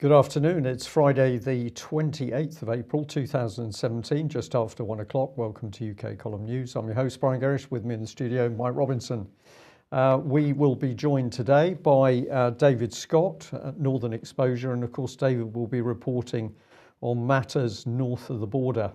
Good afternoon. It's Friday, the 28th of April 2017, just after 1 o'clock. Welcome to UK Column News. I'm your host, Brian Gerrish. With me in the studio, Mike Robinson. We will be joined today by David Scott at Northern Exposure, and of course, David will be reporting on matters north of the border.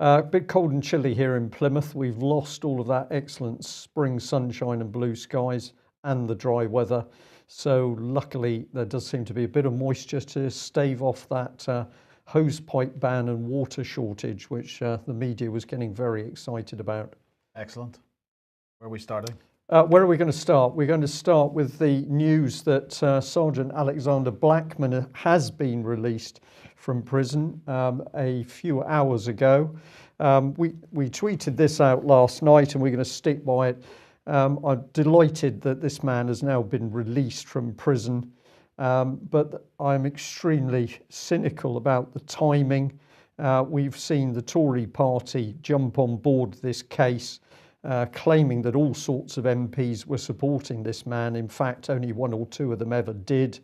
A bit cold and chilly here in Plymouth. We've lost all of that excellent spring sunshine and blue skies and the dry weather. So luckily there does seem to be a bit of moisture to stave off that hose pipe ban and water shortage, which the media was getting very excited about. Excellent. Where are we starting? Where are we going to start? We're going to start with the news that Sergeant Alexander Blackman has been released from prison a few hours ago. We tweeted this out last night and we're going to stick by it. I'm delighted that this man has now been released from prison, but I'm extremely cynical about the timing. We've seen the Tory party jump on board this case, claiming that all sorts of MPs were supporting this man. In fact, only one or two of them ever did.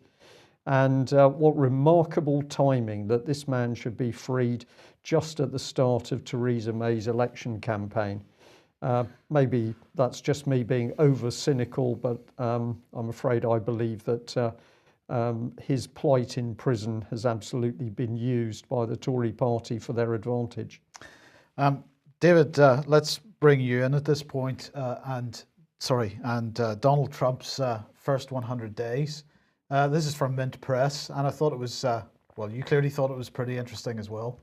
And what remarkable timing that this man should be freed just at the start of Theresa May's election campaign. Maybe that's just me being over cynical, but I'm afraid I believe that his plight in prison has absolutely been used by the Tory party for their advantage. David, let's bring you in at this point, and Donald Trump's first 100 days. This is from Mint Press, and I thought it was, well, you clearly thought it was pretty interesting as well.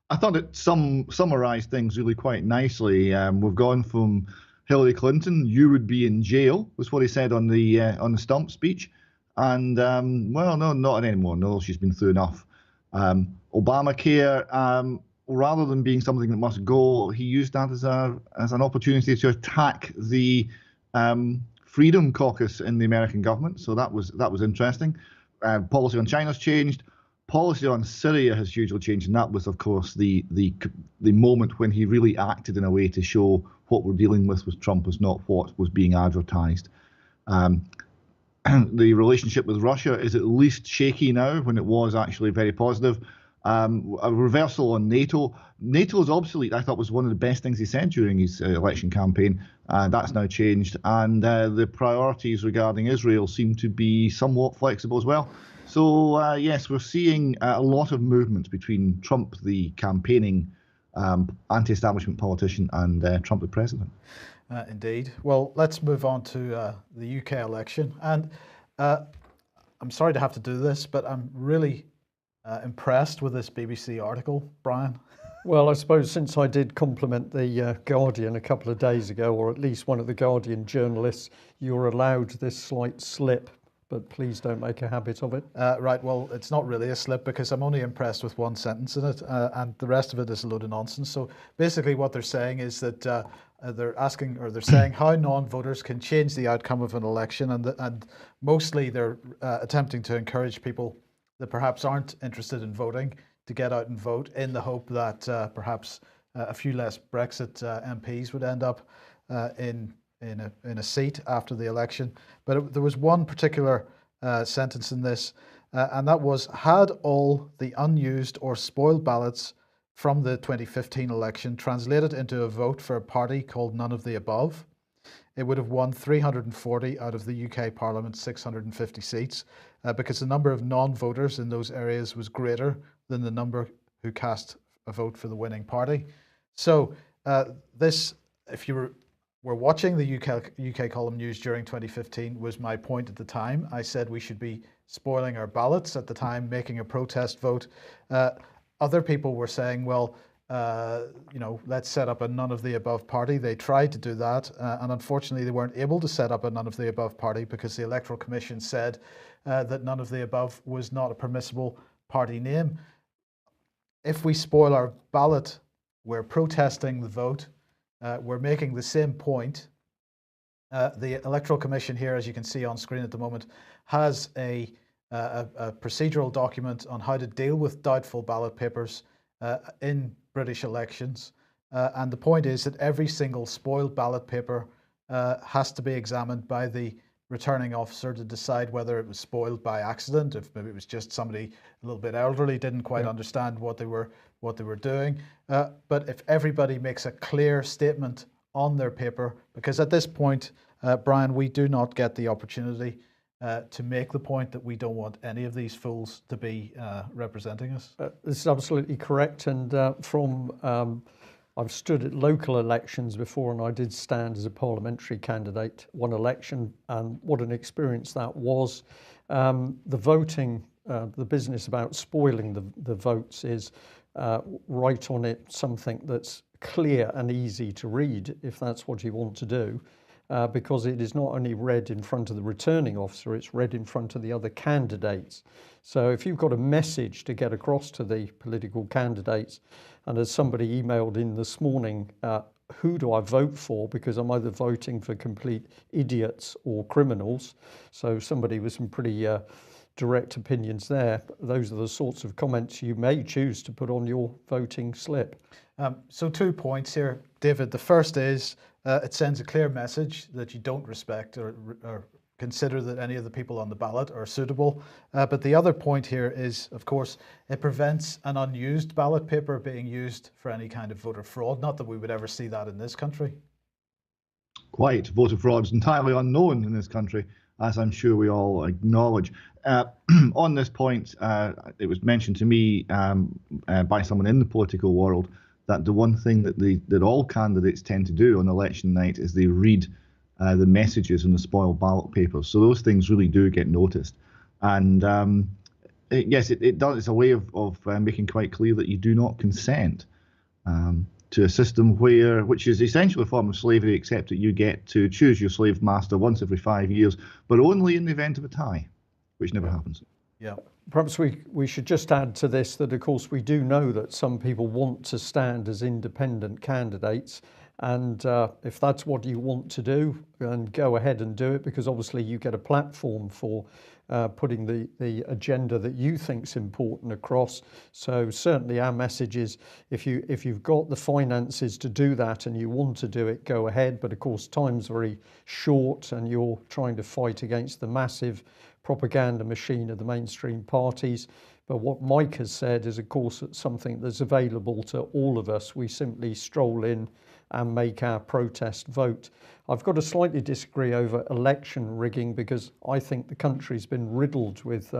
I thought it summarised things really quite nicely. We've gone from Hillary Clinton, "You would be in jail," was what he said on the stump speech, and well, no, not anymore. No, she's been through enough. Obamacare, rather than being something that must go, he used that as an opportunity to attack the Freedom Caucus in the American government. So that was interesting. Policy on China's changed. Policy on Syria has hugely changed, and that was, of course, the moment when he really acted in a way to show what we're dealing with Trump was not what was being advertised. The relationship with Russia is at least shaky now, when it was actually very positive. A reversal on NATO. NATO is obsolete, I thought, was one of the best things he said during his election campaign. That's now changed, and the priorities regarding Israel seem to be somewhat flexible as well. So yes, we're seeing a lot of movement between Trump, the campaigning anti-establishment politician, and Trump, the president. Indeed. Well, let's move on to the UK election. And I'm sorry to have to do this, but I'm really impressed with this BBC article, Brian. Well, I suppose since I did compliment the Guardian a couple of days ago, or at least one of the Guardian journalists, you're allowed this slight slip, but please don't make a habit of it. Right, well, it's not really a slip because I'm only impressed with one sentence in it, and the rest of it is a load of nonsense. So basically what they're saying is that they're saying how non-voters can change the outcome of an election, and mostly they're attempting to encourage people that perhaps aren't interested in voting to get out and vote, in the hope that perhaps a few less Brexit MPs would end up in a seat after the election. But there was one particular sentence in this, and that was, had all the unused or spoiled ballots from the 2015 election translated into a vote for a party called None of the Above, it would have won 340 out of the UK Parliament's 650 seats, because the number of non-voters in those areas was greater than the number who cast a vote for the winning party. So this, if you were watching the UK Column News during 2015, was my point at the time. I said we should be spoiling our ballots at the time, making a protest vote. Other people were saying, well, let's set up a none of the above party. They tried to do that, and unfortunately they weren't able to set up a none of the above party because the Electoral Commission said that none of the above was not a permissible party name. If we spoil our ballot, we're protesting the vote. We're making the same point. The Electoral Commission here, as you can see on screen at the moment, has a procedural document on how to deal with doubtful ballot papers in British elections. And the point is that every single spoiled ballot paper has to be examined by the returning officer to decide whether it was spoiled by accident, if maybe it was just somebody a little bit elderly, didn't quite understand what they were doing. But if everybody makes a clear statement on their paper, because at this point, Brian, we do not get the opportunity to make the point that we don't want any of these fools to be representing us. This is absolutely correct. And I've stood at local elections before, and I did stand as a parliamentary candidate one election, and what an experience that was. The voting, the business about spoiling the votes is write on it something that's clear and easy to read, if that's what you want to do, because it is not only read in front of the returning officer, it's read in front of the other candidates. So if you've got a message to get across to the political candidates, and as somebody emailed in this morning, who do I vote for? Because I'm either voting for complete idiots or criminals. So somebody with some pretty direct opinions there. Those are the sorts of comments you may choose to put on your voting slip. So 2 points here, David. The first is it sends a clear message that you don't respect or consider that any of the people on the ballot are suitable. But the other point here is, of course, it prevents an unused ballot paper being used for any kind of voter fraud. Not that we would ever see that in this country. Quite. Voter fraud is entirely unknown in this country, as I'm sure we all acknowledge. On this point, it was mentioned to me by someone in the political world that the one thing that all candidates tend to do on election night is they read the messages in the spoiled ballot papers. So those things really do get noticed. And yes, it does. It's a way of making quite clear that you do not consent to a system which is essentially a form of slavery, except that you get to choose your slave master once every 5 years, but only in the event of a tie, which never happens. Yeah. Perhaps we should just add to this that, of course, we do know that some people want to stand as independent candidates. And if that's what you want to do, then go ahead and do it, because obviously you get a platform for putting the agenda that you think is important across. So certainly our message is, if you've got the finances to do that and you want to do it, go ahead. But of course, time's very short and you're trying to fight against the massive propaganda machine of the mainstream parties. But what Mike has said is, of course, it's something that's available to all of us. We simply stroll in and make our protest vote. I've got to slightly disagree over election rigging, because I think the country's been riddled with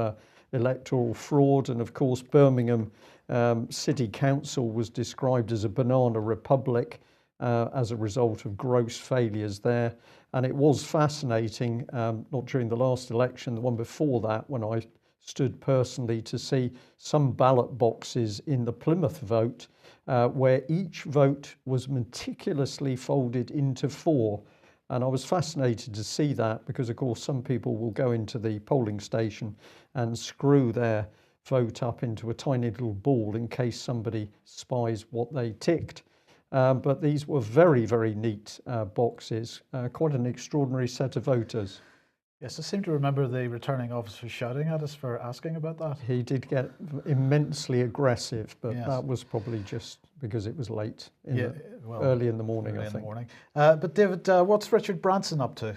electoral fraud. And of course, Birmingham City Council was described as a banana republic as a result of gross failures there. And it was fascinating, not during the last election, the one before that, when I stood personally to see some ballot boxes in the Plymouth vote where each vote was meticulously folded into 4. And I was fascinated to see that, because of course some people will go into the polling station and screw their vote up into a tiny little ball in case somebody spies what they ticked. But these were very, very neat boxes, quite an extraordinary set of voters. Yes, I seem to remember the returning officer shouting at us for asking about that. He did get immensely aggressive, but yes, that was probably just because it was late, well, early in the morning, I think. But David, what's Richard Branson up to?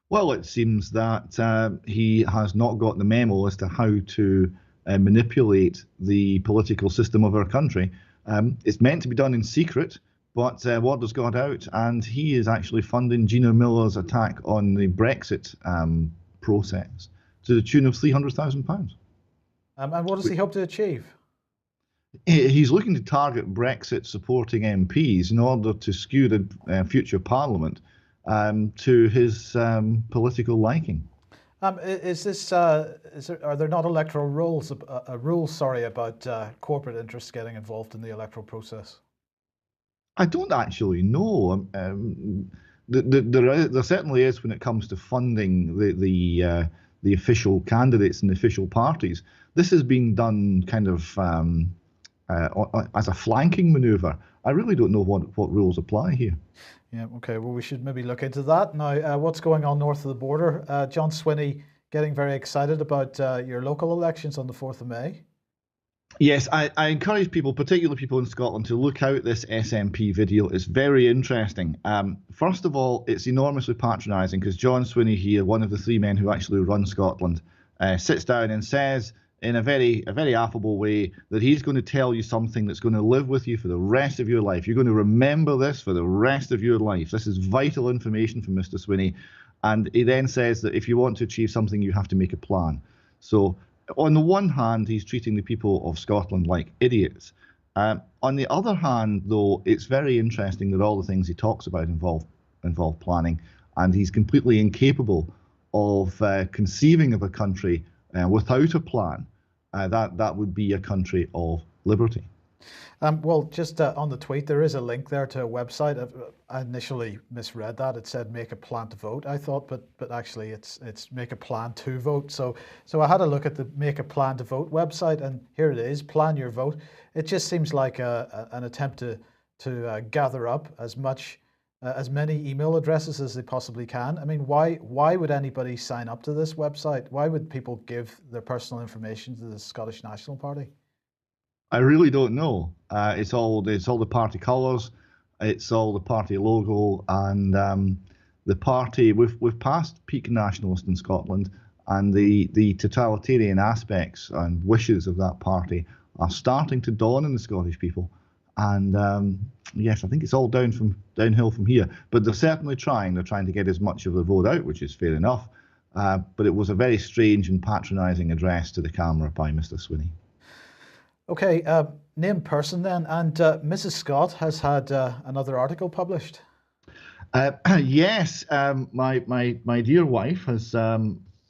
Well, it seems that he has not got the memo as to how to manipulate the political system of our country. It's meant to be done in secret, but word has got out, and he is actually funding Gina Miller's attack on the Brexit process to the tune of £300,000. And what does he hope to achieve? He's looking to target Brexit-supporting MPs in order to skew the future Parliament to his political liking. Are there not electoral rules about corporate interests getting involved in the electoral process? I don't actually know. There certainly is when it comes to funding the official candidates and the official parties. This has been done kind of as a flanking manoeuvre. I really don't know what rules apply here. Yeah, okay, well, we should maybe look into that. Now, what's going on north of the border? John Swinney getting very excited about your local elections on the 4th of May. Yes, I encourage people, particularly people in Scotland, to look out this SNP video. It's very interesting. First of all, it's enormously patronising because John Swinney here, one of the three men who actually run Scotland, sits down and says in a very affable way that he's going to tell you something that's going to live with you for the rest of your life. You're going to remember this for the rest of your life. This is vital information from Mr. Swinney. And he then says that if you want to achieve something, you have to make a plan. So on the one hand, he's treating the people of Scotland like idiots. On the other hand, though, it's very interesting that all the things he talks about involve planning, and he's completely incapable of conceiving of a country without a plan. That would be a country of liberty. Well, just on the tweet, there is a link there to a website. I initially misread that. It said "make a plan to vote," I thought, but actually it's "make a plan to vote." So I had a look at the "make a plan to vote" website, and here it is: plan your vote. It just seems like an attempt to gather up as many email addresses as they possibly can. I mean, why would anybody sign up to this website? Why would people give their personal information to the Scottish National Party? I really don't know. It's all the party colours, it's all the party logo, and the party. We've passed peak nationalist in Scotland, and the totalitarian aspects and wishes of that party are starting to dawn in the Scottish people. And yes, I think it's all downhill from here. But they're certainly trying. They're trying to get as much of the vote out, which is fair enough. But it was a very strange and patronising address to the camera by Mr. Swinney. Okay, named person then, and Mrs. Scott has had another article published. Yes, my dear wife has,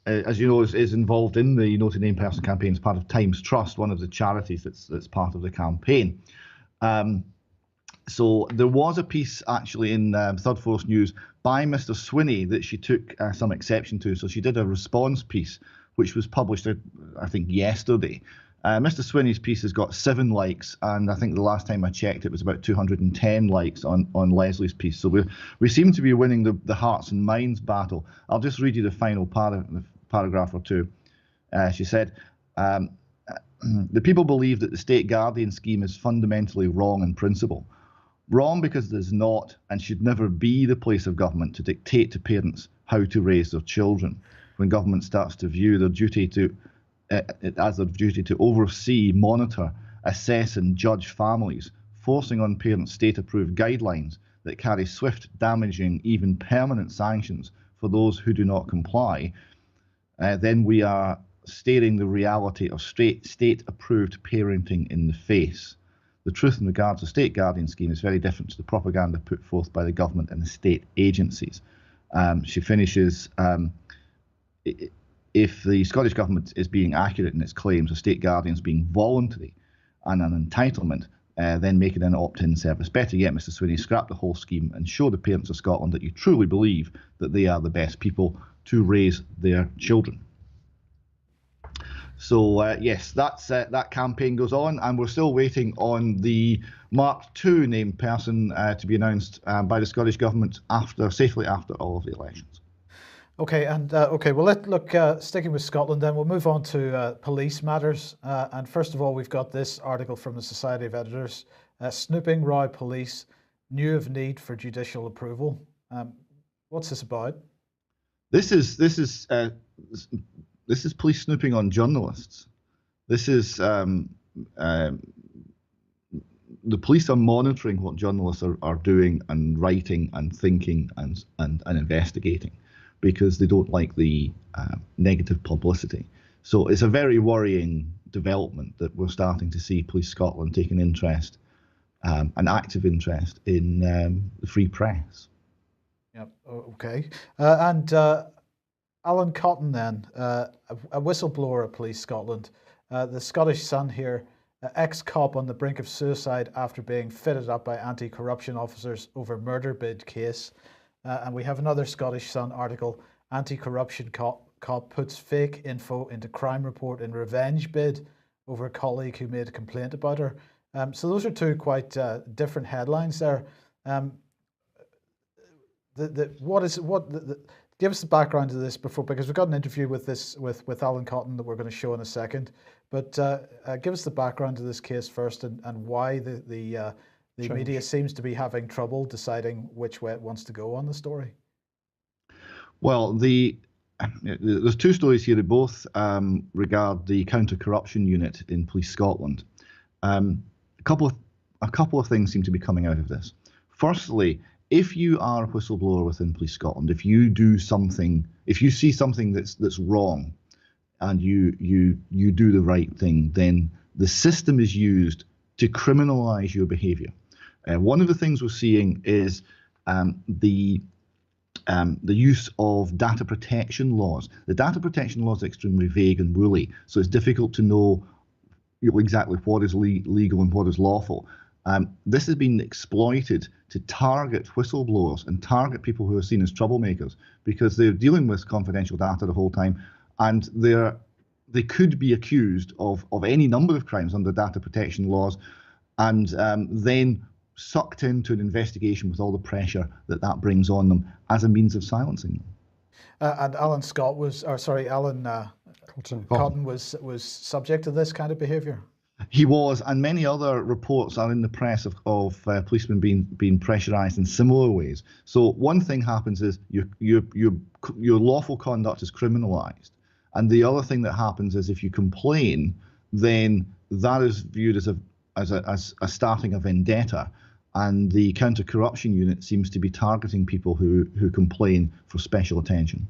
as you know, is involved in the Noted Named Person campaign as part of Times Trust, one of the charities that's part of the campaign. So there was a piece actually in Third Force News by Mr. Swinney that she took some exception to. So she did a response piece, which was published, I think, yesterday. Mr. Swinney's piece has got 7 likes, and I think the last time I checked, it was about 210 likes on Leslie's piece. So we seem to be winning the hearts and minds battle. I'll just read you the final paragraph or two. She said, the people believe that the state guardian scheme is fundamentally wrong in principle. Wrong because it is not and should never be the place of government to dictate to parents how to raise their children. When government starts to view their duty as their duty to oversee, monitor, assess and judge families, forcing on parents state-approved guidelines that carry swift, damaging, even permanent sanctions for those who do not comply, then we are staring the reality of state-approved parenting in the face. The truth in regards to the state guardian scheme is very different to the propaganda put forth by the government and the state agencies. She finishes, if the Scottish Government is being accurate in its claims of state guardians being voluntary and an entitlement, then make it an opt-in service. Better yet, Mr. Swinney, scrap the whole scheme and show the parents of Scotland that you truly believe that they are the best people to raise their children. So yes, that campaign goes on, and we're still waiting on the Mark II named person to be announced by the Scottish Government safely after all of the elections. Okay, and well, sticking with Scotland, then we'll move on to police matters. And first of all, we've got this article from the Society of Editors: "Snooping Row Police Knew of Need for Judicial Approval." What's this about? This is police snooping on journalists. This is the police are monitoring what journalists are doing and writing and thinking and investigating, because they don't like the negative publicity. So it's a very worrying development that we're starting to see Police Scotland take an interest, an active interest in the free press. Yep. Okay. And Alan Cotton then, a whistleblower at Police Scotland. The Scottish Sun here, ex-cop on the brink of suicide after being fitted up by anti-corruption officers over murder bid case. And we have another Scottish Sun article: anti-corruption cop puts fake info into crime report in revenge bid over a colleague who made a complaint about her. So those are two quite different headlines there. The give us the background to this before, because we've got an interview with Alan Cotton that we're going to show in a second. But give us the background to this case first, and why the media seems to be having trouble deciding which way it wants to go on the story. Well, there's two stories here. They both regard the counter-corruption unit in Police Scotland. A couple of things seem to be coming out of this. Firstly, if you are a whistleblower within Police Scotland, if you see something that's wrong, and you do the right thing, then the system is used to criminalise your behaviour. One of the things we're seeing is the use of data protection laws. The data protection laws are extremely vague and woolly, so it's difficult to know exactly what is legal and what is lawful. This has been exploited to target whistleblowers and target people who are seen as troublemakers, because they're dealing with confidential data the whole time, and they could be accused of any number of crimes under data protection laws, and then sucked into an investigation with all the pressure that brings on them as a means of silencing them. And Alan Cotton was subject to this kind of behaviour. He was, and many other reports are in the press of policemen being pressurised in similar ways. So one thing happens is your lawful conduct is criminalised, and the other thing that happens is if you complain, then that is viewed as a starting a vendetta, and the counter-corruption unit seems to be targeting people who complain for special attention.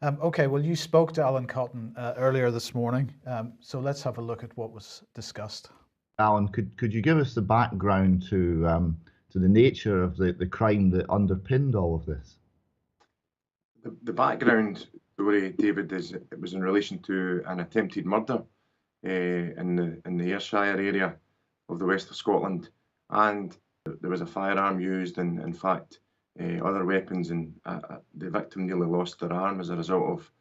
Okay, well, you spoke to Alan Cotton earlier this morning, so let's have a look at what was discussed. Alan, could you give us the background to the nature of the crime that underpinned all of this? The background story, David, it was in relation to an attempted murder in the Ayrshire area of the west of Scotland, and there was a firearm used, and in fact other weapons, and the victim nearly lost their arm as a result of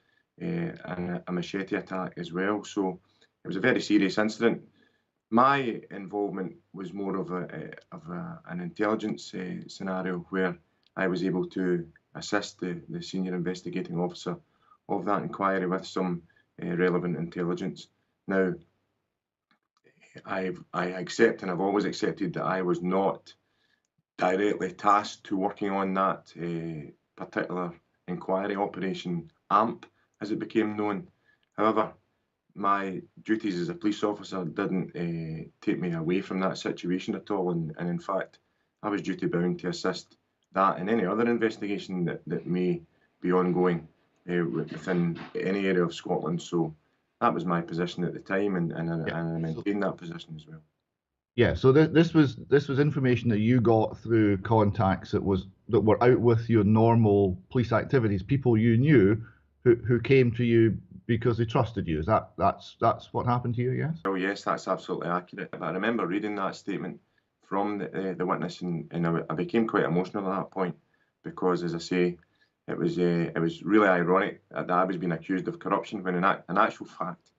a machete attack as well. So it was a very serious incident. My involvement was more of an intelligence scenario, where I was able to assist the senior investigating officer of that inquiry with some relevant intelligence. Now, I accept, and I've always accepted, that I was not directly tasked to working on that particular inquiry, Operation AMP, as it became known. However, my duties as a police officer didn't take me away from that situation at all, and in fact, I was duty bound to assist that and any other investigation that may be ongoing within any area of Scotland. So that was my position at the time, and I maintain that position as well. Yeah, so this was information that you got through contacts that were out with your normal police activities, people you knew who came to you because they trusted you. Is that's what happened to you? Yes. Oh yes, that's absolutely accurate. But I remember reading that statement from the witness, and I became quite emotional at that point, because, as I say, it was really ironic that I was being accused of corruption, when in actual fact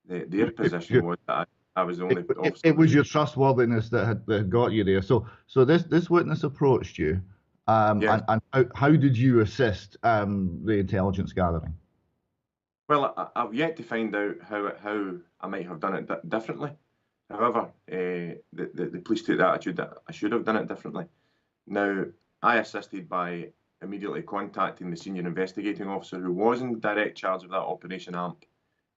their position was that I was the only officer. It was your trustworthiness that had got you there. So this witness approached you, yes. And how did you assist the intelligence gathering? Well, I've yet to find out how I might have done it differently. However, the police took the attitude that I should have done it differently. Now, I assisted by immediately contacting the senior investigating officer who was in direct charge of that Operation AMP,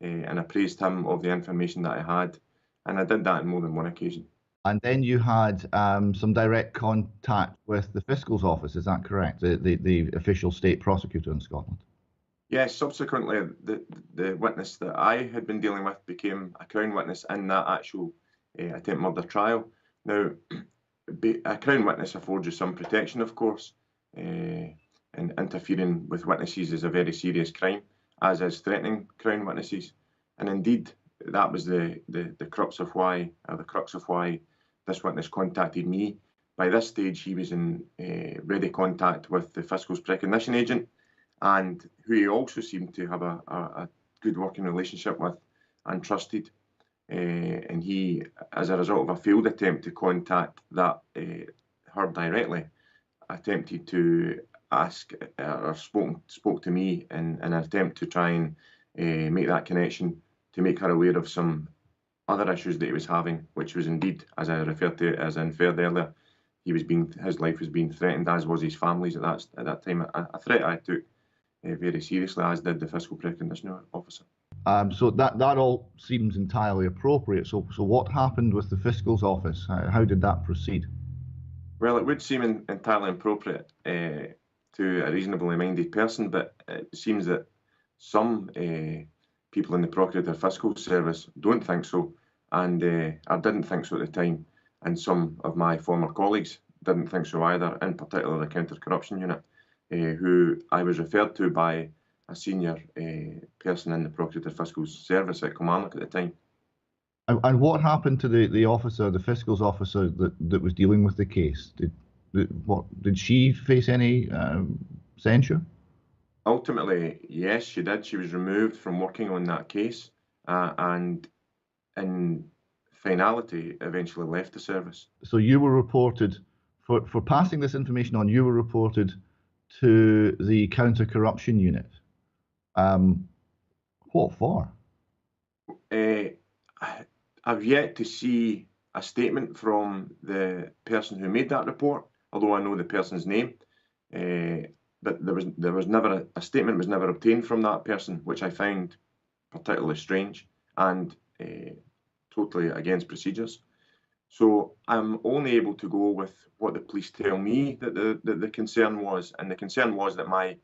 and appraised him of the information that I had, and I did that on more than one occasion. And then you had some direct contact with the Fiscal's office, is that correct? The official state prosecutor in Scotland? Yes, subsequently the witness that I had been dealing with became a Crown witness in that actual attempt murder trial. Now, a Crown witness affords you some protection, of course, and interfering with witnesses is a very serious crime, as is threatening Crown witnesses. And indeed, that was the crux of why this witness contacted me. By this stage, he was in ready contact with the Fiscal's precognition agent, and who he also seemed to have a good working relationship with and trusted. And he, as a result of a failed attempt to contact her directly, attempted to asked or spoke to me in an attempt to try and make that connection, to make her aware of some other issues that he was having, which was indeed, as I referred to, as I inferred earlier, his life was being threatened, as was his family's at that time. A threat I took very seriously, as did the fiscal preconditioning officer. So that all seems entirely appropriate. So what happened with the fiscal's office? How did that proceed? Well, it would seem entirely appropriate to a reasonably minded person, but it seems that some people in the Procurator Fiscal Service don't think so, and I didn't think so at the time, and some of my former colleagues didn't think so either, in particular the Counter-Corruption Unit, who I was referred to by a senior person in the Procurator Fiscal Service at Kilmarnock at the time. And what happened to the officer, the fiscal's officer that was dealing with the case? Did she face any censure? Ultimately, yes, she did. She was removed from working on that case, and in finality, eventually left the service. So you were reported for passing this information on. You were reported to the Counter-Corruption Unit. What for? I've yet to see a statement from the person who made that report, although I know the person's name. But there was never a statement was never obtained from that person, which I found particularly strange and totally against procedures. So I'm only able to go with what the police tell me that the concern was, and the concern was that my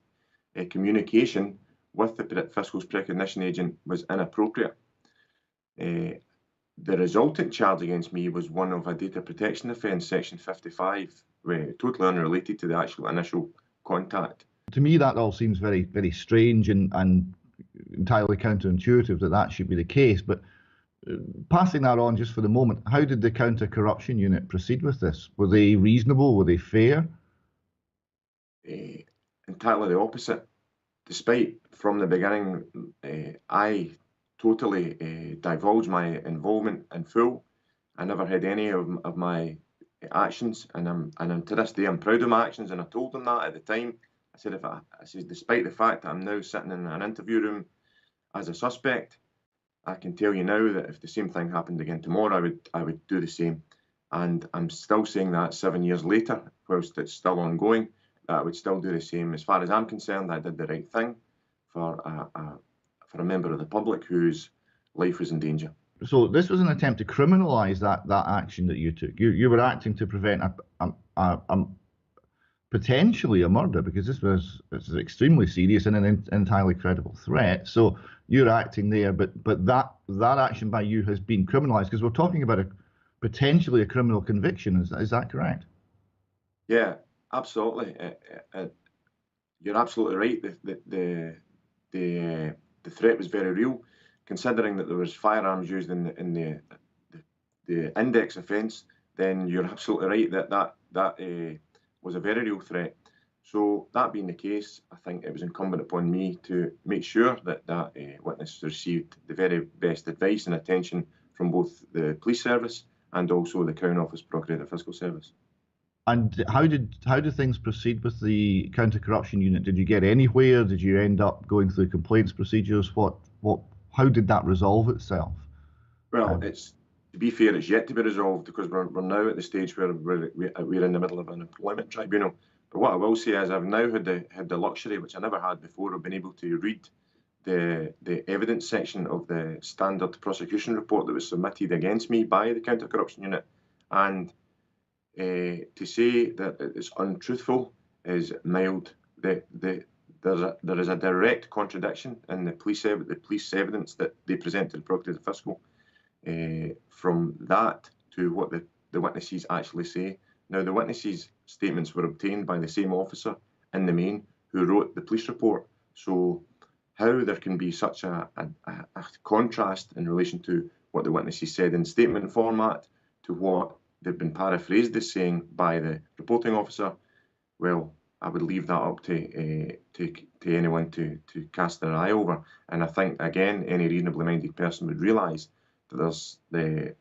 communication with the Fiscal's Precognition agent was inappropriate. The resultant charge against me was one of a data protection offence, section 55, totally unrelated to the actual initial contact. To me, that all seems very, very strange and entirely counterintuitive that should be the case. But passing that on just for the moment, how did the Counter-Corruption Unit proceed with this? Were they reasonable? Were they fair? Entirely the opposite. Despite from the beginning, I totally divulged my involvement in full. I never had any of my actions, and to this day I'm proud of my actions, and I told them that at the time. I said, despite the fact that I'm now sitting in an interview room as a suspect, I can tell you now that if the same thing happened again tomorrow, I would do the same. And I'm still saying that 7 years later, whilst it's still ongoing, that I would still do the same. As far as I'm concerned, I did the right thing for a member of the public whose life was in danger. So this was an attempt to criminalise that action that you took. You were acting to prevent potentially a murder, because this was extremely serious and an entirely credible threat. So you're acting there, but that action by you has been criminalised, because we're talking about potentially a criminal conviction. Is that correct? Yeah, absolutely. You're absolutely right. The threat was very real, considering that there was firearms used in the index offence. Then you're absolutely right that was a very real threat. So that being the case, I think it was incumbent upon me to make sure that witness received the very best advice and attention from both the police service and also the Crown Office Procurator Fiscal Service. And how did things proceed with the Counter-Corruption Unit? Did you get anywhere? Did you end up going through complaints procedures? How did that resolve itself? Well, to be fair, it's yet to be resolved, because we're now at the stage where we're in the middle of an employment tribunal. But what I will say is I've now had the luxury, which I never had before, of being able to read the evidence section of the standard prosecution report that was submitted against me by the Counter-Corruption Unit. And to say that it's untruthful is mild. There is a direct contradiction in the police evidence that they present to the Procurator Fiscal. From that to what the witnesses actually say. Now, the witnesses' statements were obtained by the same officer in the main who wrote the police report. So how there can be such a contrast in relation to what the witnesses said in statement format to what they've been paraphrased as saying by the reporting officer, well, I would leave that up to anyone to cast their eye over. And I think, again, any reasonably minded person would realise that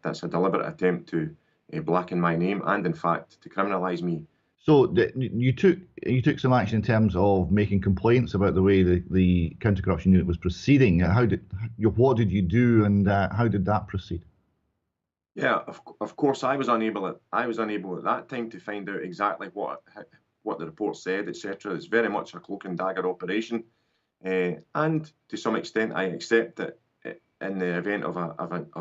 that's a deliberate attempt to blacken my name and, in fact, to criminalise me. So you took some action in terms of making complaints about the way the counter-corruption unit was proceeding. What did you do, and how did that proceed? Yeah, of course, I was unable at that time to find out exactly what the report said, etc. It's very much a cloak and dagger operation, and to some extent, I accept that in the event of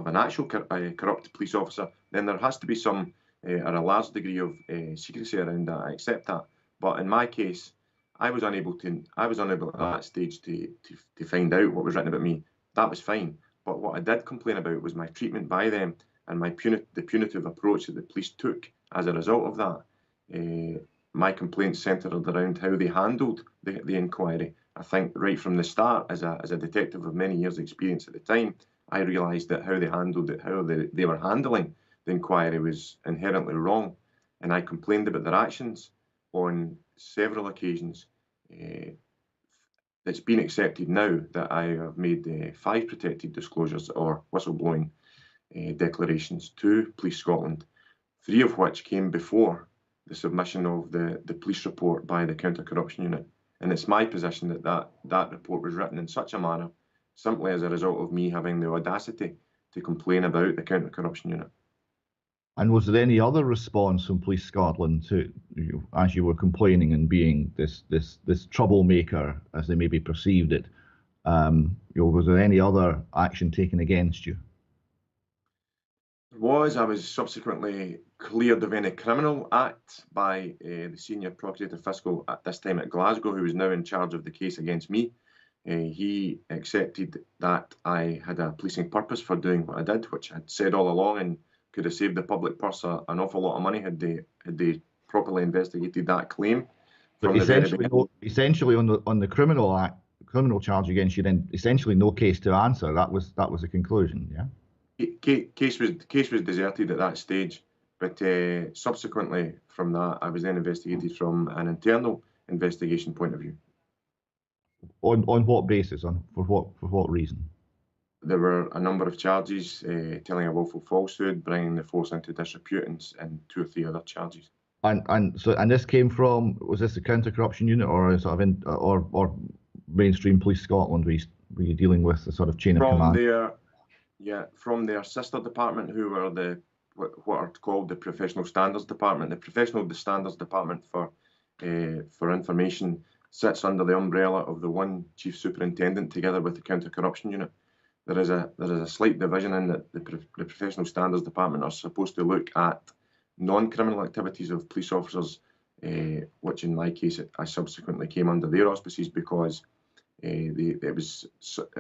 an actual corrupt police officer, then there has to be some or a large degree of secrecy around that. I accept that, but in my case, I was unable at that stage to find out what was written about me. That was fine, but what I did complain about was my treatment by them and the punitive approach that the police took as a result of that. My complaints centred around how they handled the inquiry. I think right from the start, as a detective of many years' experience at the time, I realised that how they handled it, how they were handling the inquiry was inherently wrong, and I complained about their actions on several occasions. It's been accepted now that I have made 5 protected disclosures or whistleblowing declarations to Police Scotland, 3 of which came before the submission of the police report by the Counter-Corruption Unit. And it's my position that report was written in such a manner simply as a result of me having the audacity to complain about the Counter-Corruption Unit. And was there any other response from Police Scotland to as you were complaining and being this troublemaker, as they maybe perceived it? Was there any other action taken against you? I was subsequently cleared of any criminal act by the Senior Procurator Fiscal at this time at Glasgow, who is now in charge of the case against me. He accepted that I had a policing purpose for doing what I did, which I'd said all along, and could have saved the public purse an awful lot of money had they properly investigated that claim. But essentially, on the criminal charge against you, then essentially no case to answer. That was the conclusion, yeah. Case was deserted at that stage, but subsequently from that, I was then investigated from an internal investigation point of view. On what basis? For what reason? There were a number of charges: telling a willful falsehood, bringing the force into disrepute, and 2 or 3 other charges. And this came from, was this the Counter-Corruption Unit or sort of or mainstream Police Scotland? Were you dealing with the sort of chain of command? From their sister department, who were what are called the Professional Standards Department. The Professional Standards Department for Information sits under the umbrella of the one Chief Superintendent, together with the Counter-Corruption Unit. There is a slight division in that the Professional Standards Department are supposed to look at non-criminal activities of police officers, which in my case I subsequently came under their auspices because it was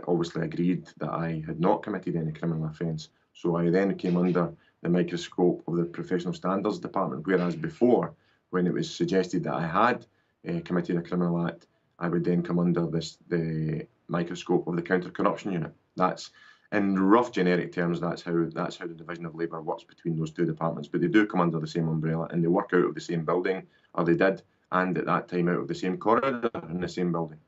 obviously agreed that I had not committed any criminal offence. So I then came under the microscope of the Professional Standards Department, whereas before, when it was suggested that I had committed a criminal act, I would then come under the microscope of the Counter-Corruption Unit. That's, in rough generic terms, that's how the division of labour works between those 2 departments. But they do come under the same umbrella, and they work out of the same building, or they did, and at that time out of the same corridor in the same building.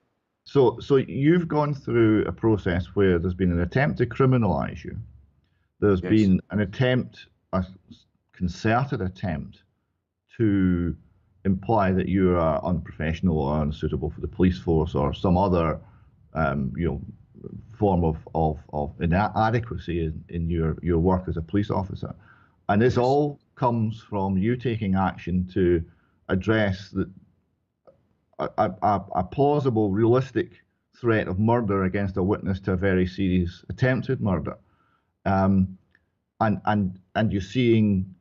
So you've gone through a process where there's been an attempt to criminalise you. There's been an attempt, a concerted attempt, to imply that you are unprofessional or unsuitable for the police force or some other, form of inadequacy in your work as a police officer. And this all comes from you taking action to address a plausible, realistic threat of murder against a witness to a very serious attempted murder. And you're seeing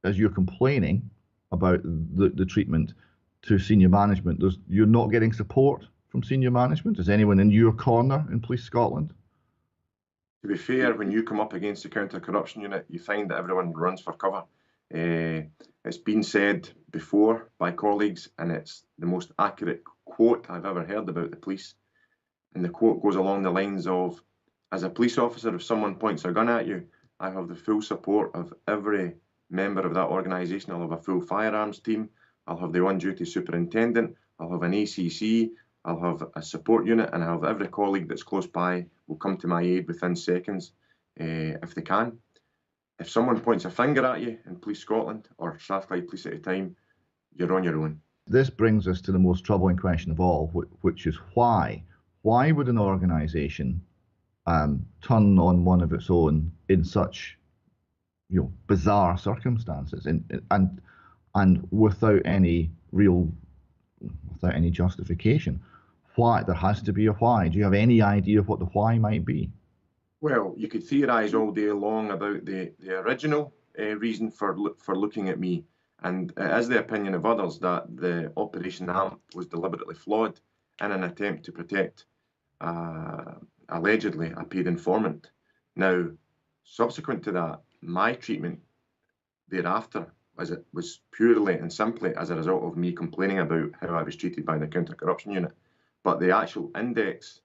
as you're complaining about the treatment to senior management, you're not getting support from senior management? Is anyone in your corner in Police Scotland? To be fair, when you come up against the Counter-Corruption Unit, you find that everyone runs for cover. It's been said before by colleagues, and it's the most accurate quote I've ever heard about the police. And the quote goes along the lines of, as a police officer, if someone points a gun at you, I have the full support of every member of that organisation. I'll have a full firearms team. I'll have the on-duty superintendent. I'll have an ACC. I'll have a support unit, and I'll have every colleague that's close by will come to my aid within seconds if they can. if someone points a finger at you in Police Scotland or Strathclyde Police at the time, you're on your own. This brings us to the most troubling question of all, which is why? Why would an organisation turn on one of its own in such, bizarre circumstances, and without any justification? Why? There has to be a why. Do you have any idea what the why might be? Well, you could theorise all day long about the original reason for looking at me, and it is the opinion of others that the Operation AMP was deliberately flawed in an attempt to protect allegedly a paid informant. Now, subsequent to that, my treatment thereafter was purely and simply as a result of me complaining about how I was treated by the counter-corruption unit. But the actual index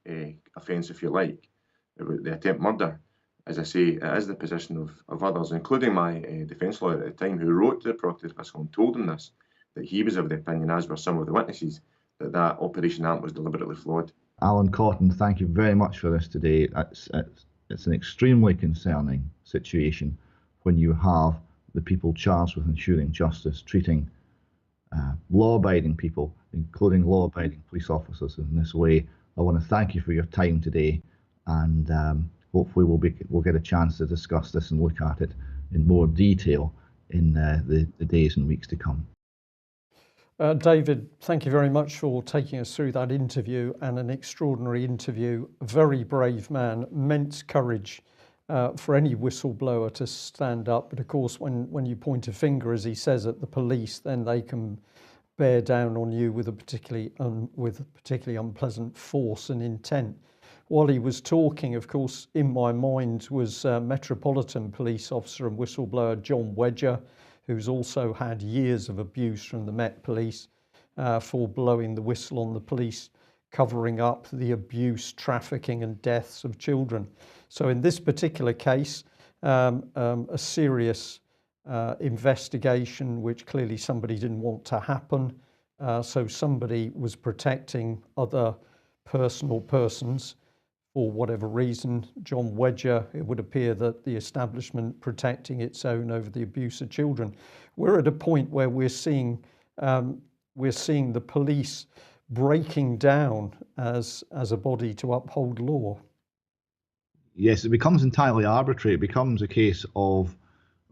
offence, if you like, the attempt murder, as I say, it is the position of others, including my defence lawyer at the time, who wrote to the Proctor Fiscal and told him this, that he was of the opinion, as were some of the witnesses, that Operation AMP was deliberately flawed. Alan Cotton, thank you very much for this today. It's an extremely concerning situation when you have the people charged with ensuring justice treating law-abiding people, including law-abiding police officers, in this way. I want to thank you for your time today, and hopefully we'll get a chance to discuss this and look at it in more detail in the days and weeks to come. David, thank you very much for taking us through that interview, and an extraordinary interview. A very brave man, immense courage for any whistleblower to stand up. But of course, when you point a finger, as he says, at the police, then they can bear down on you with a particularly unpleasant force and intent. While he was talking, of course, in my mind was Metropolitan Police officer and whistleblower John Wedger, who's also had years of abuse from the Met Police for blowing the whistle on the police, covering up the abuse, trafficking and deaths of children. So in this particular case, a serious investigation, which clearly somebody didn't want to happen. So somebody was protecting other personal persons for whatever reason. John Wedger, it would appear that the establishment protecting its own over the abuse of children. We're at a point where we're seeing the police breaking down as a body to uphold law. Yes, it becomes entirely arbitrary. It becomes a case of,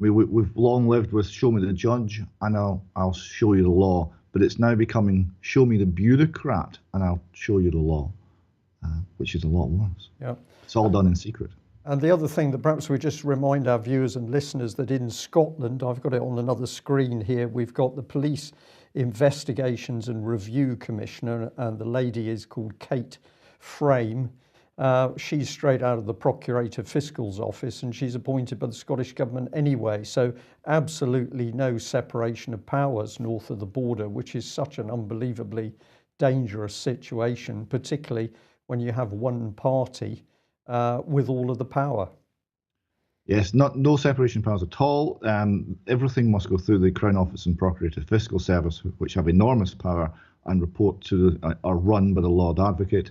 we've long lived with show me the judge and I'll show you the law, but it's now becoming show me the bureaucrat and I'll show you the law. Which is a lot worse. Yeah, it's all done in secret. And the other thing that perhaps we just remind our viewers and listeners, that in Scotland, I've got it on another screen here, we've got the Police Investigations and Review Commissioner, and the lady is called Kate Frame. She's straight out of the Procurator Fiscal's office, and she's appointed by the Scottish Government anyway. So absolutely no separation of powers north of the border, which is such an unbelievably dangerous situation, particularly when you have one party with all of the power. Yes, no separation of powers at all. Everything must go through the Crown Office and Procurator Fiscal Service, which have enormous power and report to are run by the Lord Advocate.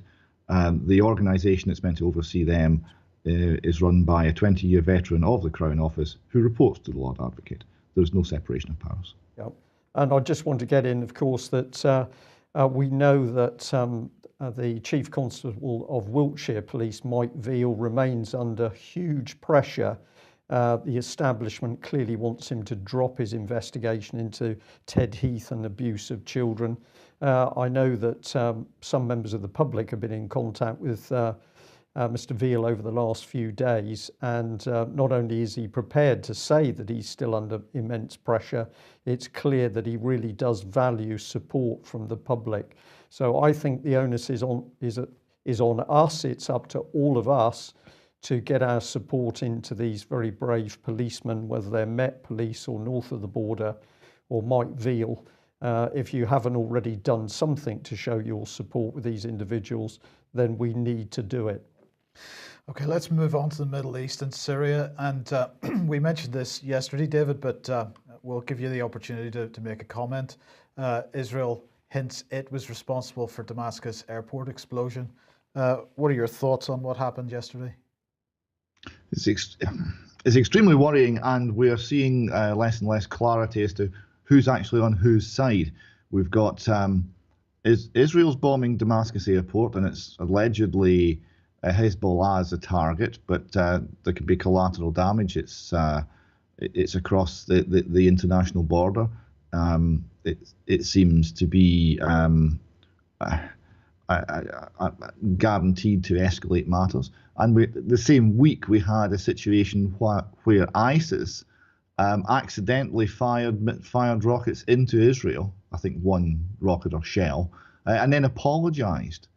The organisation that's meant to oversee them is run by a 20-year veteran of the Crown Office who reports to the Lord Advocate. There's no separation of powers. Yeah, and I just want to get in, of course, that we know that the Chief Constable of Wiltshire Police, Mike Veal, remains under huge pressure. The establishment clearly wants him to drop his investigation into Ted Heath and abuse of children. I know that some members of the public have been in contact with Mr. Veal over the last few days, and not only is he prepared to say that he's still under immense pressure, it's clear that he really does value support from the public. So I think the onus is on us. It's up to all of us to get our support into these very brave policemen, whether they're Met Police or north of the border or Mike Veal. If you haven't already done something to show your support with these individuals, then we need to do it. Okay, let's move on to the Middle East and Syria. And we mentioned this yesterday, David, but we'll give you the opportunity to make a comment. Israel hints it was responsible for Damascus airport explosion. What are your thoughts on what happened yesterday? is extremely worrying, and we are seeing less and less clarity as to who's actually on whose side. We've got Israel's bombing Damascus airport, and it's allegedly Hezbollah as a target, but there could be collateral damage. It's across the international border. It seems to be guaranteed to escalate matters. And the same week we had a situation where ISIS accidentally fired rockets into Israel. I think one rocket or shell, and then apologised.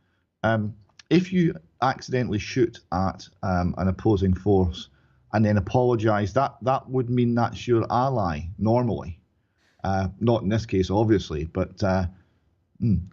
If you accidentally shoot at an opposing force and then apologise, that would mean that's your ally normally. Not in this case, obviously, but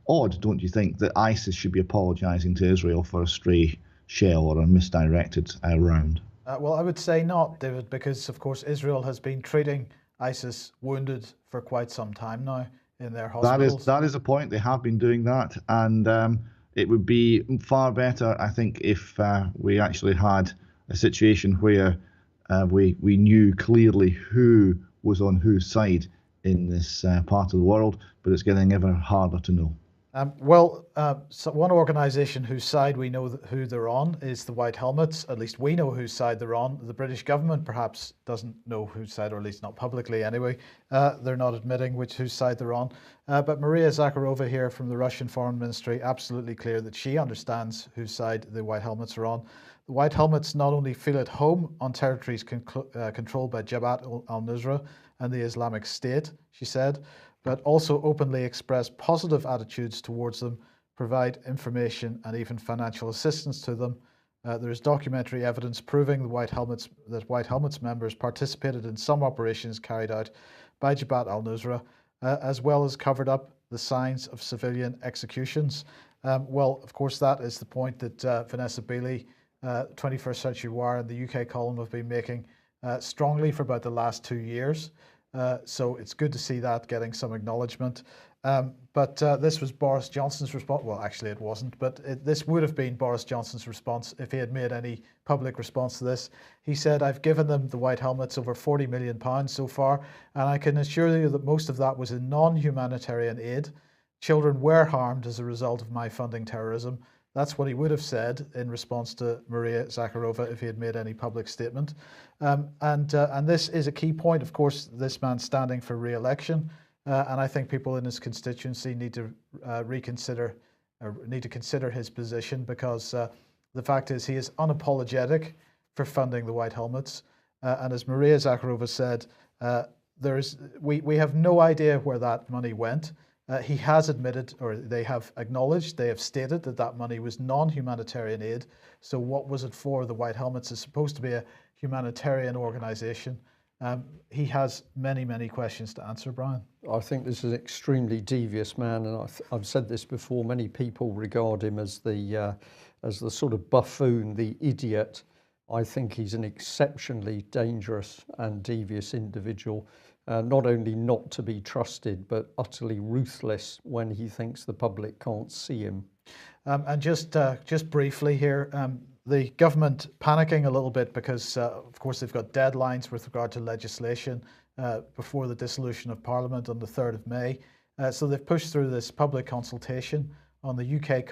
odd, don't you think, that ISIS should be apologising to Israel for a stray shell or a misdirected round? Well, I would say not, David, because of course Israel has been treating ISIS wounded for quite some time now in their hospitals. That is a point. They have been doing that, and it would be far better, I think, if we actually had a situation where we knew clearly who was on whose side in this part of the world, but it's getting ever harder to know. So one organisation whose side we know who they're on is the White Helmets. At least we know whose side they're on. The British government perhaps doesn't know whose side, or at least not publicly anyway. They're not admitting whose side they're on. But Maria Zakharova here from the Russian Foreign Ministry, absolutely clear that she understands whose side the White Helmets are on. The White Helmets not only feel at home on territories controlled by Jabhat al-Nusra and the Islamic State, she said, but also openly express positive attitudes towards them, provide information and even financial assistance to them. There is documentary evidence proving that White Helmets members participated in some operations carried out by Jabhat al-Nusra, as well as covered up the signs of civilian executions. Of course, that is the point that Vanessa Beeley, 21st Century Wire and the UK column have been making strongly for about the last 2 years. So it's good to see that getting some acknowledgement. But this was Boris Johnson's response. Well, actually it wasn't, but this would have been Boris Johnson's response if he had made any public response to this. He said, "I've given them, the White Helmets, over £40 million so far, and I can assure you that most of that was in non-humanitarian aid. Children were harmed as a result of my funding terrorism." That's what he would have said in response to Maria Zakharova if he had made any public statement. And this is a key point. Of course, this man's standing for re-election, and I think people in his constituency need to consider his position, because the fact is he is unapologetic for funding the White Helmets. And as Maria Zakharova said, we have no idea where that money went. He has admitted, or they have acknowledged, they have stated that that money was non-humanitarian aid. So what was it for? The White Helmets is supposed to be a humanitarian organisation. He has many, many questions to answer, Brian. I think this is an extremely devious man, and I've said this before. Many people regard him as the sort of buffoon, the idiot. I think he's an exceptionally dangerous and devious individual. Not only not to be trusted, but utterly ruthless when he thinks the public can't see him. And just briefly here, the government panicking a little bit because, of course, they've got deadlines with regard to legislation before the dissolution of Parliament on the 3rd of May. So they've pushed through this public consultation on the UK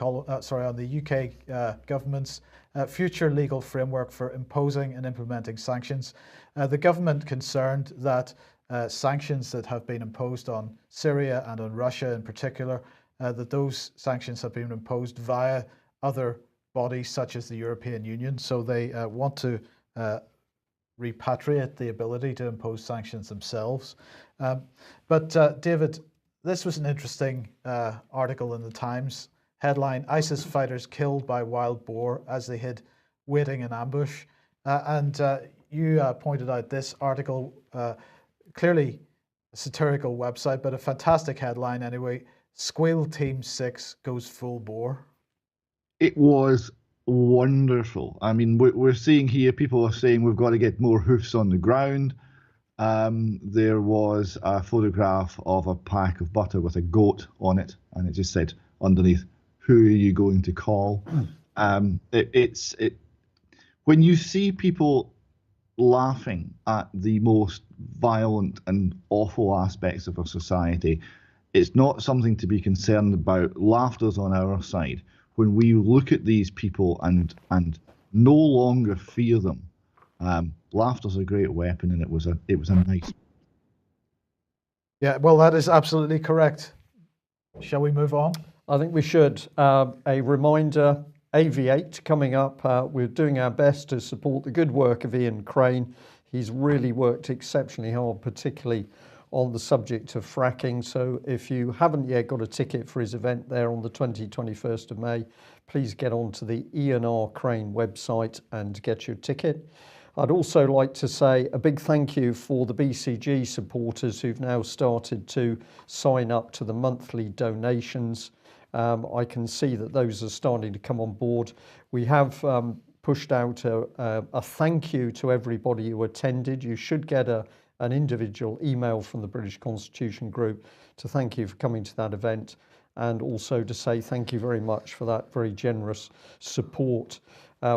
government's future legal framework for imposing and implementing sanctions. The government concerned that sanctions that have been imposed on Syria and on Russia in particular, that those sanctions have been imposed via other bodies such as the European Union. So they want to repatriate the ability to impose sanctions themselves. But David, this was an interesting article in the Times. Headline: ISIS fighters killed by wild boar as they hid waiting in ambush. You pointed out this article, clearly a satirical website, but a fantastic headline anyway. Squeal Team 6 goes full bore. It was wonderful. I mean, we're seeing here, people are saying we've got to get more hoofs on the ground. There was a photograph of a pack of butter with a goat on it, and it just said underneath, "Who are you going to call?" When you see people laughing at the most violent and awful aspects of our society. It's not something to be concerned about. Laughter's on our side. When we look at these people and no longer fear them, laughter's a great weapon, and it was a nice. Yeah, well, that is absolutely correct. Shall we move on? I think we should. A reminder, AV8 coming up. We're doing our best to support the good work of Ian Crane. He's really worked exceptionally hard, particularly on the subject of fracking. So if you haven't yet got a ticket for his event there on the 21st of May, please get onto the Ian R. Crane website and get your ticket. I'd also like to say a big thank you for the BCG supporters who've now started to sign up to the monthly donations. I can see that those are starting to come on board. We have pushed out a thank you to everybody who attended. You should get an individual email from the British Constitution Group to thank you for coming to that event, and also to say thank you very much for that very generous support,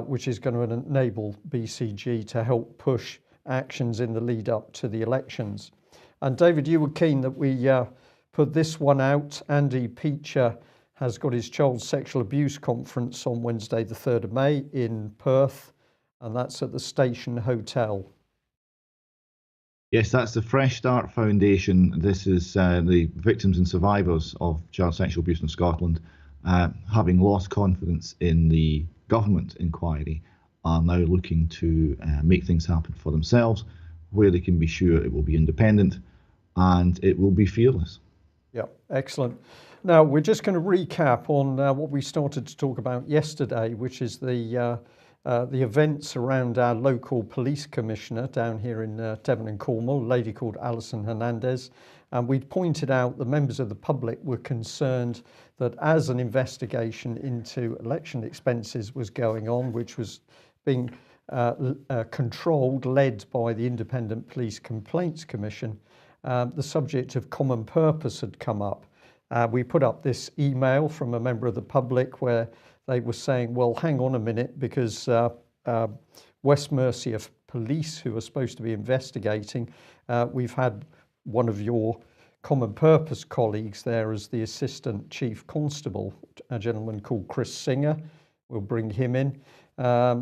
which is going to enable BCG to help push actions in the lead up to the elections. And David, you were keen that we put this one out. Andy Peacher has got his child sexual abuse conference on Wednesday the 3rd of May in Perth, and that's at the Station Hotel. Yes, that's the Fresh Start Foundation. This is the victims and survivors of child sexual abuse in Scotland, having lost confidence in the government inquiry, are now looking to make things happen for themselves, where they can be sure it will be independent and it will be fearless. Yeah, excellent. Now, we're just going to recap on what we started to talk about yesterday, which is the events around our local police commissioner down here in Devon and Cornwall, a lady called Alison Hernandez. And we pointed out that members of the public were concerned that as an investigation into election expenses was going on, which was being controlled, led by the Independent Police Complaints Commission, the subject of common purpose had come up. We put up this email from a member of the public where they were saying, well, hang on a minute, because West Mercia Police, who are supposed to be investigating, we've had one of your common purpose colleagues there as the Assistant Chief Constable, a gentleman called Chris Singer. We'll bring him in.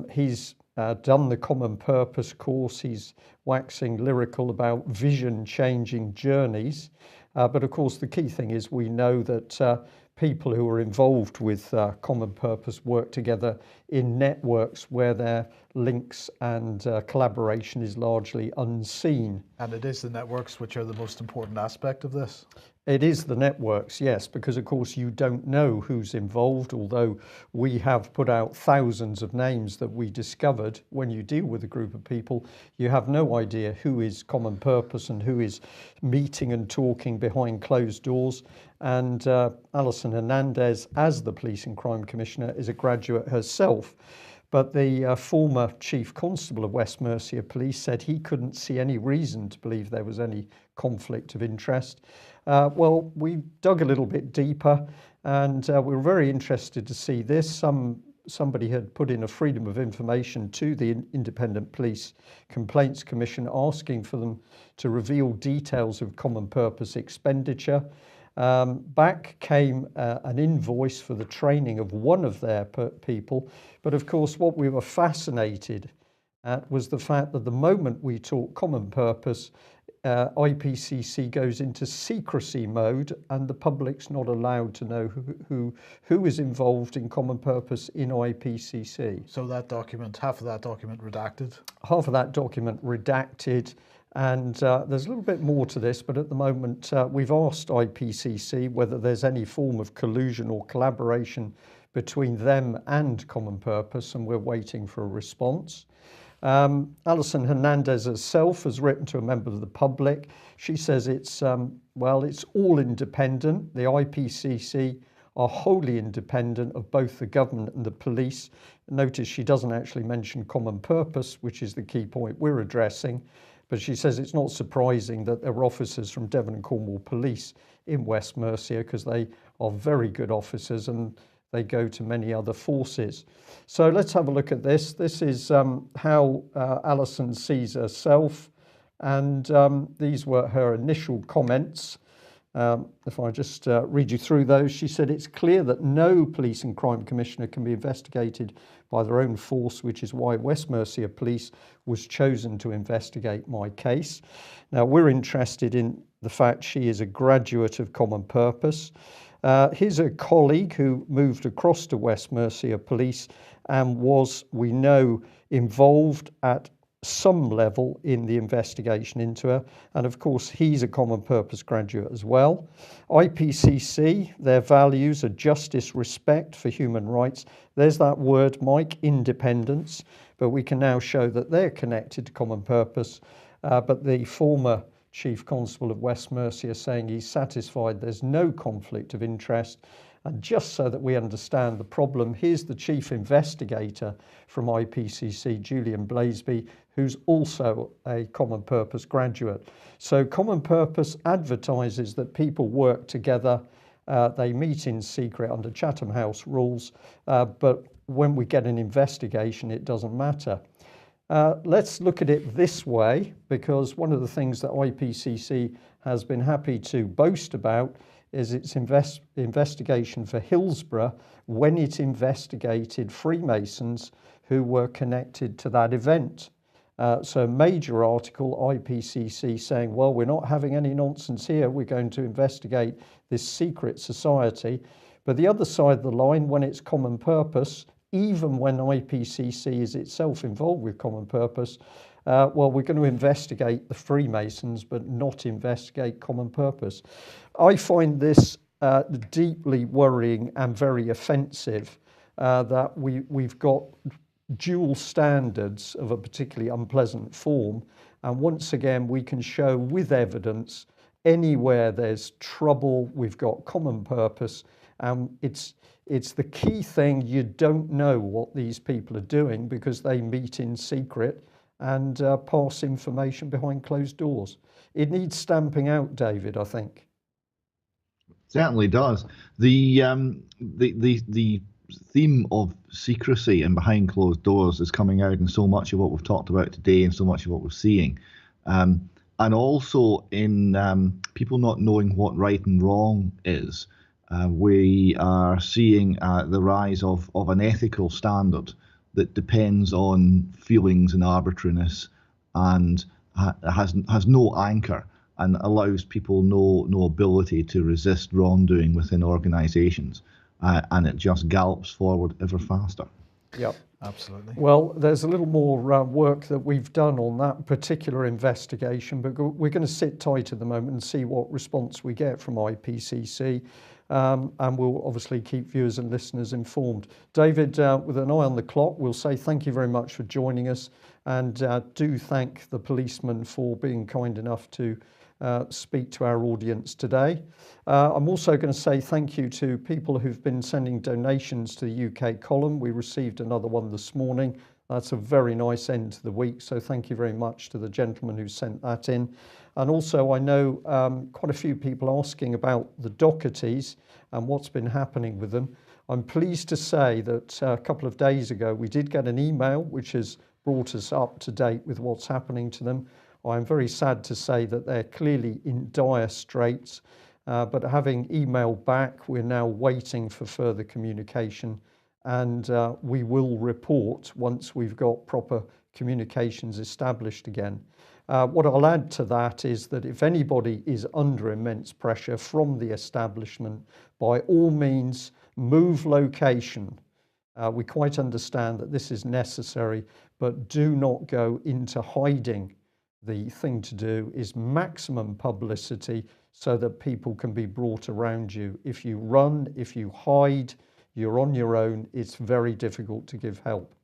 He's done the common purpose course. He's waxing lyrical about vision-changing journeys. But of course, the key thing is we know that people who are involved with common purpose work together in networks where their links and collaboration is largely unseen. And it is the networks which are the most important aspect of this. It is the networks, yes, because of course you don't know who's involved, although we have put out thousands of names that we discovered. When you deal with a group of people, you have no idea who is common purpose and who is meeting and talking behind closed doors. And Alison Hernandez, as the Police and Crime Commissioner, is a graduate herself. But the former Chief Constable of West Mercia Police said he couldn't see any reason to believe there was any conflict of interest. Well, we dug a little bit deeper, and we were very interested to see this. Somebody had put in a Freedom of Information to the Independent Police Complaints Commission asking for them to reveal details of common purpose expenditure. Back came an invoice for the training of one of their people. But of course, what we were fascinated at was the fact that the moment we talk common purpose, IPCC goes into secrecy mode, and the public's not allowed to know who is involved in common purpose in IPCC. So that document, half of that document redacted? Half of that document redacted. And there's a little bit more to this, but at the moment we've asked IPCC whether there's any form of collusion or collaboration between them and common purpose, and we're waiting for a response. Alison Hernandez herself has written to a member of the public. She says it's all independent. The IPCC are wholly independent of both the government and the police. Notice she doesn't actually mention common purpose, which is the key point we're addressing. But she says it's not surprising that there are officers from Devon and Cornwall Police in West Mercia, because they are very good officers, and they go to many other forces. So let's have a look at this. This is how Alison sees herself, and these were her initial comments. If I just read you through those, she said, "It's clear that no police and crime commissioner can be investigated by their own force, which is why West Mercia Police was chosen to investigate my case." Now, we're interested in the fact she is a graduate of Common Purpose. Here's a colleague who moved across to West Mercia Police and was, we know, involved at some level in the investigation into her, and of course he's a Common Purpose graduate as well. IPCC, their values are justice, respect for human rights. There's that word, Mike, independence, but we can now show that they're connected to Common Purpose. But the former Chief Constable of West Mercia saying he's satisfied there's no conflict of interest. And just so that we understand the problem, here's the Chief Investigator from IPCC, Julian Blaseby, who's also a Common Purpose graduate. So Common Purpose advertises that people work together, they meet in secret under Chatham House rules, but when we get an investigation, it doesn't matter. Let's look at it this way, because one of the things that IPCC has been happy to boast about is its investigation for Hillsborough when it investigated Freemasons who were connected to that event. So a major article, IPCC, saying, well, we're not having any nonsense here, we're going to investigate this secret society. But the other side of the line, when it's Common Purpose, even when IPCC is itself involved with Common Purpose, well, we're going to investigate the Freemasons, but not investigate Common Purpose. I find this deeply worrying and very offensive, that we've got dual standards of a particularly unpleasant form. And once again, we can show with evidence anywhere there's trouble, we've got Common Purpose. It's the key thing. You don't know what these people are doing because they meet in secret and pass information behind closed doors. It needs stamping out, David, I think. Certainly does. The theme of secrecy and behind closed doors is coming out in so much of what we've talked about today and so much of what we're seeing. And also in people not knowing what right and wrong is. We are seeing the rise of an ethical standard that depends on feelings and arbitrariness and has no anchor and allows people no ability to resist wrongdoing within organisations, and it just gallops forward ever faster. Yep. Absolutely. Well, there's a little more work that we've done on that particular investigation, but we're going to sit tight at the moment and see what response we get from IPCC. And we'll obviously keep viewers and listeners informed. David, with an eye on the clock, we'll say thank you very much for joining us, and do thank the policeman for being kind enough to speak to our audience today. I'm also going to say thank you to people who've been sending donations to the UK column. We received another one this morning. That's a very nice end to the week, so thank you very much to the gentleman who sent that in. And also, I know quite a few people asking about the Dohertys and what's been happening with them. I'm pleased to say that a couple of days ago we did get an email which has brought us up to date with what's happening to them. I'm very sad to say that they're clearly in dire straits, but having emailed back, we're now waiting for further communication, and we will report once we've got proper communications established again. What I'll add to that is that if anybody is under immense pressure from the establishment, by all means, move location. We quite understand that this is necessary, but do not go into hiding. The thing to do is maximum publicity so that people can be brought around you. If you run, if you hide, you're on your own. It's very difficult to give help.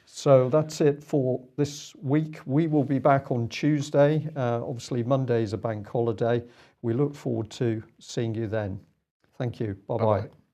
So that's it for this week. We will be back on Tuesday. Obviously, Monday is a bank holiday. We look forward to seeing you then. Thank you. Bye-bye. Bye-bye.